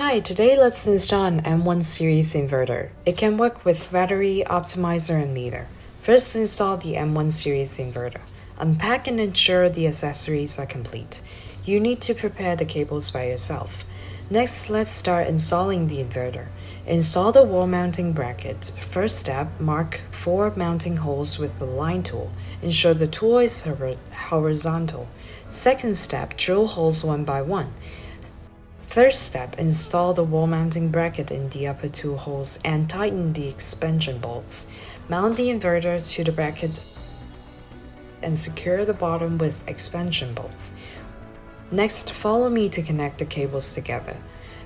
Hi, today let's install an M1 series inverter. It can work with battery, optimizer, and meter. First, install the M1 series inverter. Unpack and ensure the accessories are complete. You need to prepare the cables by yourself. Next, let's start installing the inverter. Install the wall mounting bracket. First step, mark 4 mounting holes with the line tool. Ensure the tool is horizontal. Second step, drill holes one by one. Third step, install the wall mounting bracket in the upper 2 holes and tighten the expansion bolts. Mount the inverter to the bracket and secure the bottom with expansion bolts. Next, follow me to connect the cables together.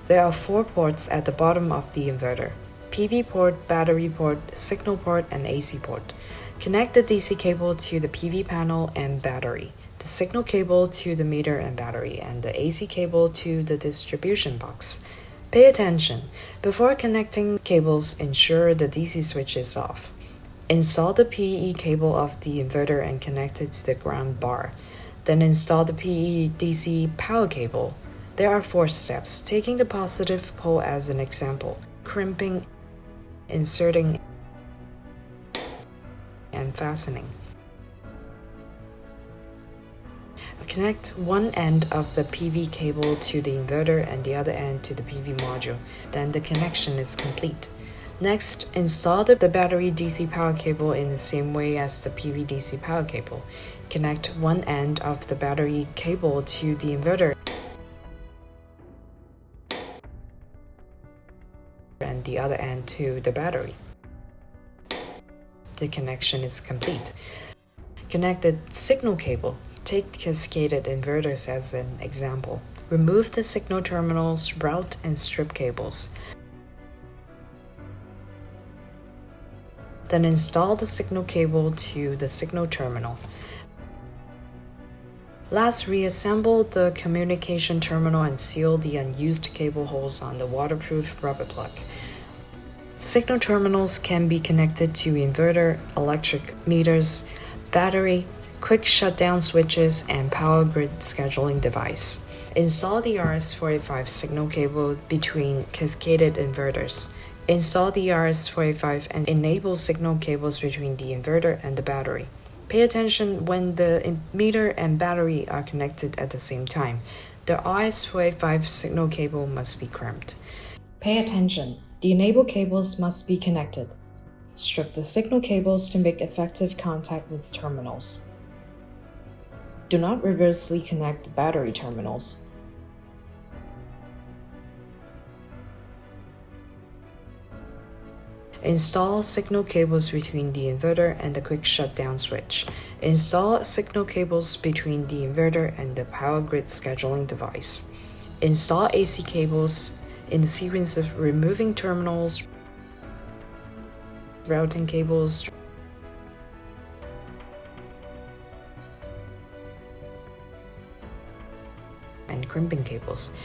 There are 4 ports at the bottom of the inverter: PV port, battery port, signal port, and AC port. Connect the DC cable to the PV panel and battery, the signal cable to the meter and battery, and the AC cable to the distribution box. Pay attention. Before connecting cables, ensure the DC switch is off. Install the PE cable of the inverter and connect it to the ground bar. Then install the PE DC power cable. There are 4 steps, taking the positive pole as an example: crimping, inserting, and fastening. Connect one end of the PV cable to the inverter and the other end to the PV module. Then the connection is complete. Next, install the battery DC power cable in the same way as the PV DC power cable. Connect one end of the battery cable to the inverter and the other end to the battery. The connection is complete. Connect the signal cable. Take cascaded inverters as an example. Remove the signal terminals, route, and strip cables. Then install the signal cable to the signal terminal. Last, reassemble the communication terminal and seal the unused cable holes on the waterproof rubber plug. Signal terminals can be connected to inverter, electric meters, battery, quick shutdown switches, and power grid scheduling device. Install the RS-485 signal cable between cascaded inverters. Install the RS-485 and enable signal cables between the inverter and the battery. Pay attention when the meter and battery are connected at the same time. The RS-485 signal cable must be crimped. Pay attention. The enable cables must be connected. Strip the signal cables to make effective contact with terminals. Do not reversely connect the battery terminals. Install signal cables between the inverter and the quick shutdown switch. Install signal cables between the inverter and the power grid scheduling device. Install AC cables in the sequence of removing terminals, routing cables, and crimping cables.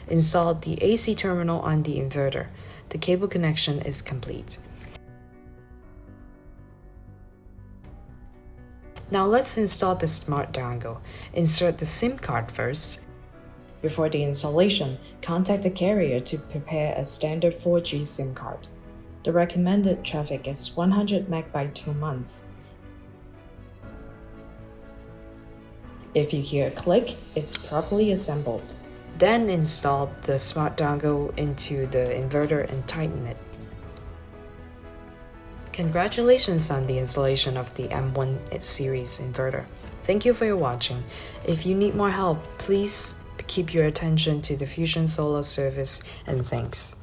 Install the AC terminal on the inverter. The cable connection is complete. Now let's install the smart dongle. Insert the SIM card first. Before the installation, contact the carrier to prepare a standard 4G SIM card. The recommended traffic is 100 MB per month. If you hear a click, it's properly assembled. Then install the smart dongle into the inverter and tighten it. Congratulations on the installation of the M1 series inverter. Thank you for watching. If you need more help, please keep your attention to the Fusion Solar service, and thanks.